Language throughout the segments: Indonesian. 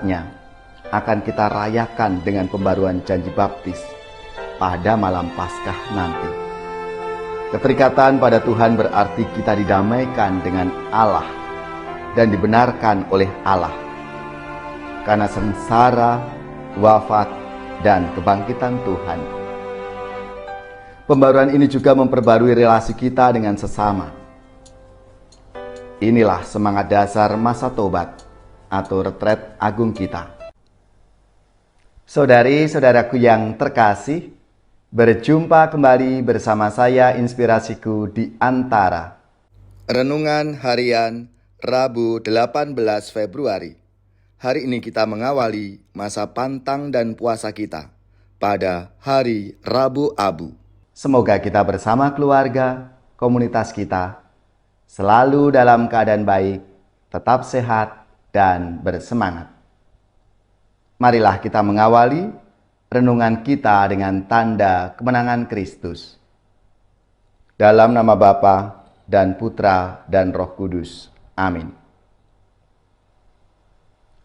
saatnya akan kita rayakan dengan pembaruan janji baptis pada malam Paskah nanti. Keterikatan pada Tuhan berarti kita didamaikan dengan Allah dan dibenarkan oleh Allah. Karena sengsara, wafat, dan kebangkitan Tuhan. Pembaruan ini juga memperbarui relasi kita dengan sesama. Inilah semangat dasar masa tobat atau retret agung kita. Saudari-saudaraku yang terkasih, berjumpa kembali bersama saya Inspirasiku di Antara. Renungan Harian Rabu 18 Februari. Hari ini kita mengawali masa pantang dan puasa kita pada hari Rabu Abu. Semoga kita bersama keluarga, komunitas kita, selalu dalam keadaan baik, tetap sehat, dan bersemangat. Marilah kita mengawali renungan kita dengan tanda kemenangan Kristus. Dalam nama Bapa dan Putra dan Roh Kudus. Amin.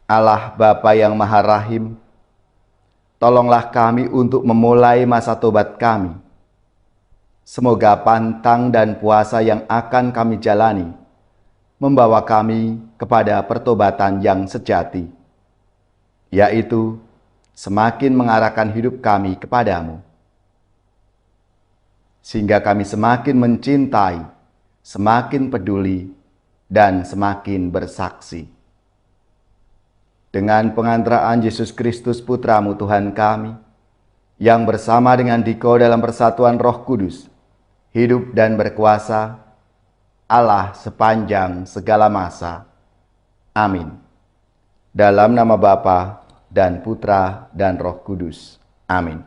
Allah Bapa yang Maha Rahim, tolonglah kami untuk memulai masa tobat kami. Semoga pantang dan puasa yang akan kami jalani membawa kami kepada pertobatan yang sejati, yaitu semakin mengarahkan hidup kami kepadamu, sehingga kami semakin mencintai, semakin peduli, dan semakin bersaksi. Dengan pengantaraan Yesus Kristus Putramu Tuhan kami, yang bersama dengan Dikau dalam persatuan Roh Kudus, hidup dan berkuasa, Allah sepanjang segala masa. Amin. Dalam nama Bapa dan Putra dan Roh Kudus. Amin.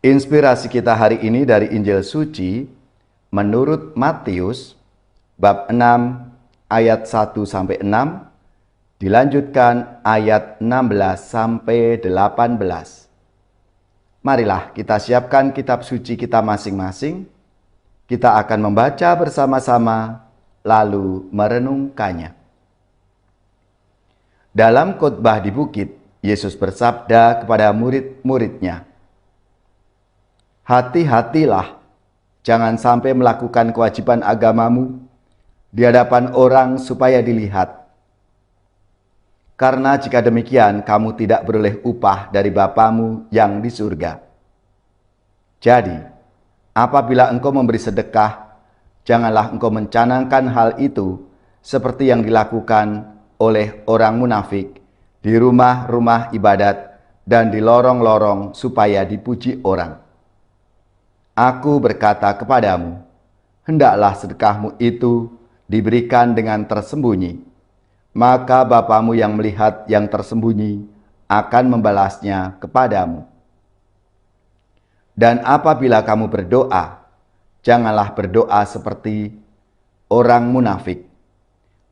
Inspirasi kita hari ini dari Injil Suci menurut Matius bab 6 ayat 1-6, dilanjutkan ayat 16-18. Marilah kita siapkan kitab suci kita masing-masing. Kita akan membaca bersama-sama, lalu merenungkannya. Dalam khotbah di bukit, Yesus bersabda kepada murid-muridnya, "Hati-hatilah, jangan sampai melakukan kewajiban agamamu di hadapan orang supaya dilihat. Karena jika demikian, kamu tidak beroleh upah dari Bapamu yang di surga. Jadi, apabila engkau memberi sedekah, janganlah engkau mencanangkan hal itu seperti yang dilakukan oleh orang munafik di rumah-rumah ibadat dan di lorong-lorong supaya dipuji orang. Aku berkata kepadamu, hendaklah sedekahmu itu diberikan dengan tersembunyi. Maka Bapamu yang melihat yang tersembunyi akan membalasnya kepadamu. Dan apabila kamu berdoa, janganlah berdoa seperti orang munafik.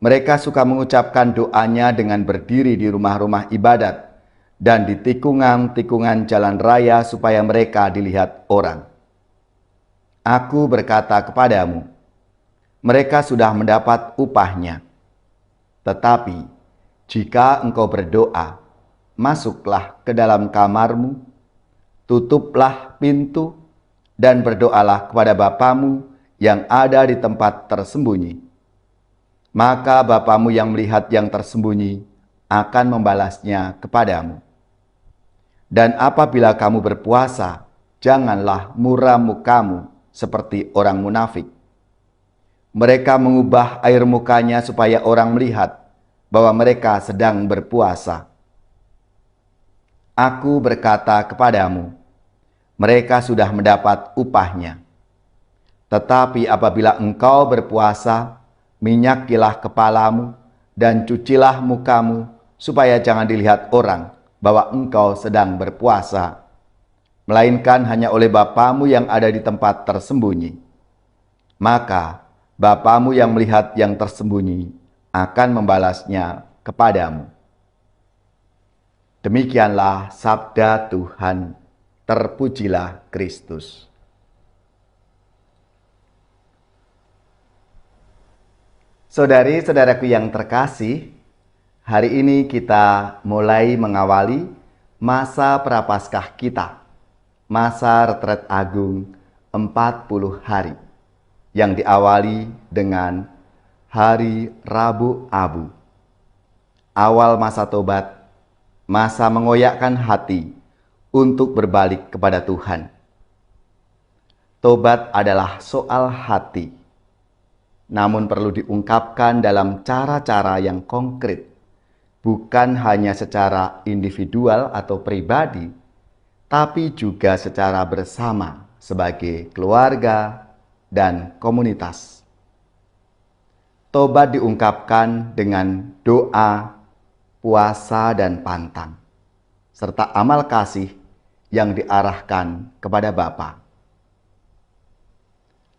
Mereka suka mengucapkan doanya dengan berdiri di rumah-rumah ibadat dan di tikungan-tikungan jalan raya supaya mereka dilihat orang. Aku berkata kepadamu, mereka sudah mendapat upahnya. Tetapi, jika engkau berdoa, masuklah ke dalam kamarmu, tutuplah pintu, dan berdoalah kepada Bapamu yang ada di tempat tersembunyi. Maka Bapamu yang melihat yang tersembunyi akan membalasnya kepadamu. Dan apabila kamu berpuasa, janganlah muram mukamu seperti orang munafik. Mereka mengubah air mukanya supaya orang melihat bahwa mereka sedang berpuasa. Aku berkata kepadamu, mereka sudah mendapat upahnya. Tetapi apabila engkau berpuasa, minyakilah kepalamu dan cucilah mukamu, supaya jangan dilihat orang bahwa engkau sedang berpuasa, melainkan hanya oleh Bapamu yang ada di tempat tersembunyi. Maka Bapamu yang melihat yang tersembunyi akan membalasnya kepadamu. Demikianlah sabda Tuhan. Terpujilah Kristus. Saudari-saudaraku yang terkasih, Hari ini kita mulai mengawali masa Prapaskah kita, masa retret agung 40 hari, yang diawali dengan hari Rabu Abu. Awal masa tobat, masa mengoyakkan hati untuk berbalik kepada Tuhan. Tobat adalah soal hati, namun perlu diungkapkan dalam cara-cara yang konkret, bukan hanya secara individual atau pribadi, tapi juga secara bersama sebagai keluarga dan komunitas. Tobat diungkapkan dengan doa, puasa, dan pantang, serta amal kasih yang diarahkan kepada Bapa.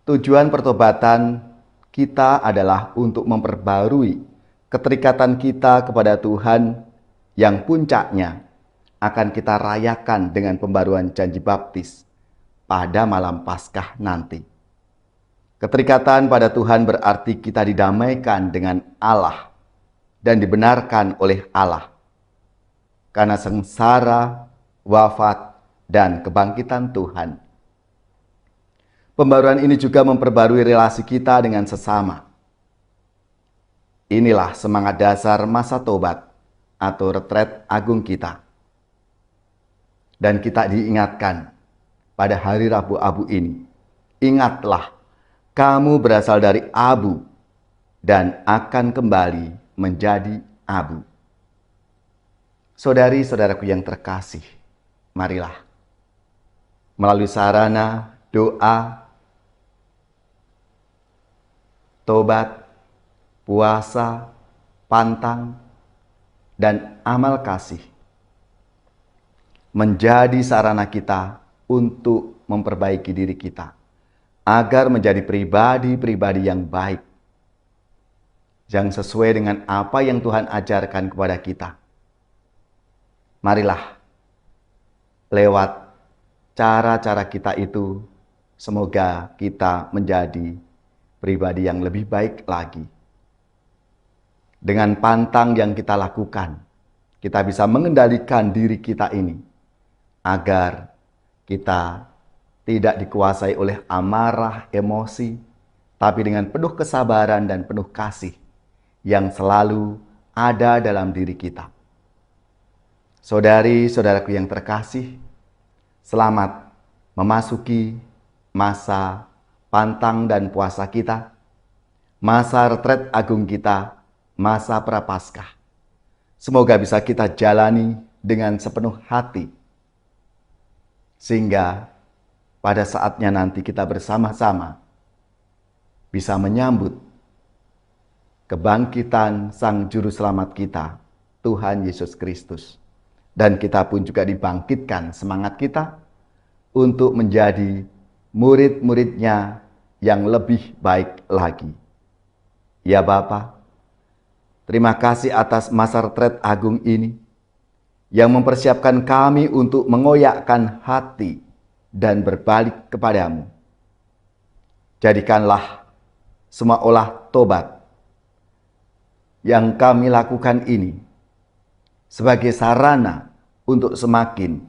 Tujuan pertobatan kita adalah untuk memperbarui keterikatan kita kepada Tuhan yang puncaknya akan kita rayakan dengan pembaruan janji baptis pada malam Paskah nanti. Keterikatan pada Tuhan berarti kita didamaikan dengan Allah dan dibenarkan oleh Allah karena sengsara, wafat, dan kebangkitan Tuhan. Pembaruan ini juga memperbarui relasi kita dengan sesama. Inilah semangat dasar masa tobat atau retret agung kita. Dan kita diingatkan pada hari Rabu Abu ini, ingatlah, kamu berasal dari abu dan akan kembali menjadi abu. Saudari-saudaraku yang terkasih, marilah melalui sarana doa, tobat, puasa, pantang, dan amal kasih menjadi sarana kita untuk memperbaiki diri kita agar menjadi pribadi-pribadi yang baik, yang sesuai dengan apa yang Tuhan ajarkan kepada kita. Marilah lewat cara-cara kita itu, semoga kita menjadi pribadi yang lebih baik lagi. Dengan pantang yang kita lakukan, kita bisa mengendalikan diri kita ini agar kita tidak dikuasai oleh amarah, emosi, tapi dengan penuh kesabaran dan penuh kasih yang selalu ada dalam diri kita. Saudari-saudaraku yang terkasih, selamat memasuki masa pantang dan puasa kita, masa retret agung kita, masa Prapaskah. Semoga bisa kita jalani dengan sepenuh hati, sehingga pada saatnya nanti kita bersama-sama bisa menyambut kebangkitan Sang Juru Selamat kita, Tuhan Yesus Kristus. Dan kita pun juga dibangkitkan semangat kita untuk menjadi murid-muridnya yang lebih baik lagi. Ya Bapa, terima kasih atas masa retret agung ini yang mempersiapkan kami untuk mengoyakkan hati dan berbalik kepadamu. Jadikanlah semua olah tobat yang kami lakukan ini sebagai sarana untuk semakin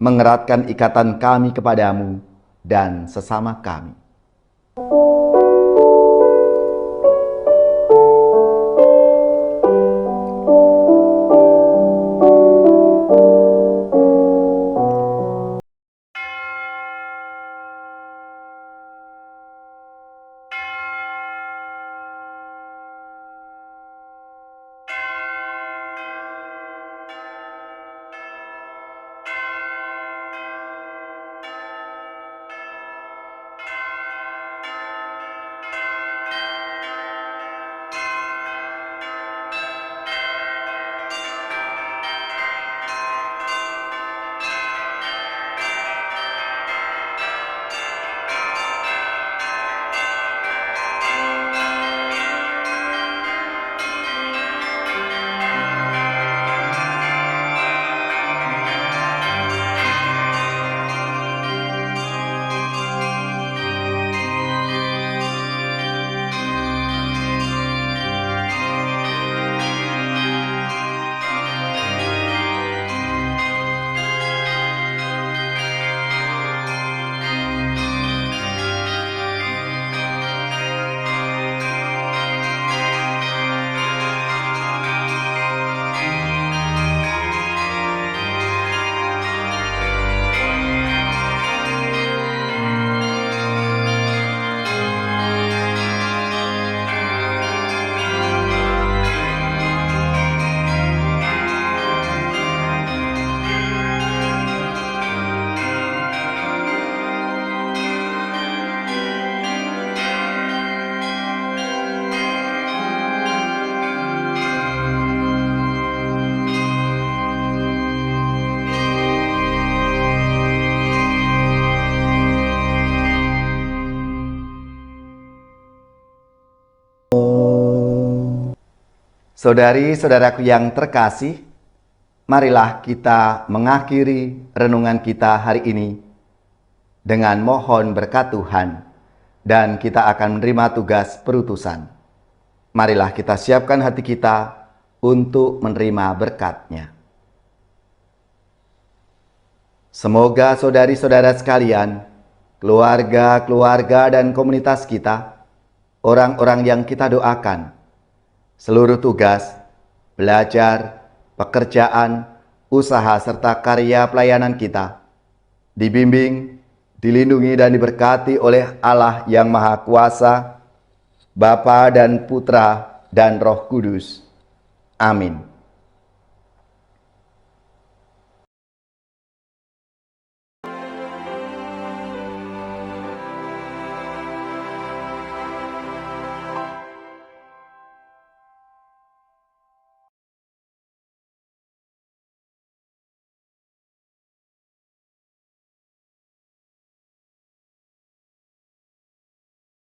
mengeratkan ikatan kami kepadamu dan sesama kami. Saudari-saudaraku yang terkasih, marilah kita mengakhiri renungan kita hari ini dengan mohon berkat Tuhan, dan kita akan menerima tugas perutusan. Marilah kita siapkan hati kita untuk menerima berkat-Nya. Semoga saudari-saudara sekalian, keluarga-keluarga dan komunitas kita, orang-orang yang kita doakan, seluruh tugas, belajar, pekerjaan, usaha serta karya pelayanan kita dibimbing, dilindungi dan diberkati oleh Allah yang Maha Kuasa, Bapa dan Putra dan Roh Kudus. Amin.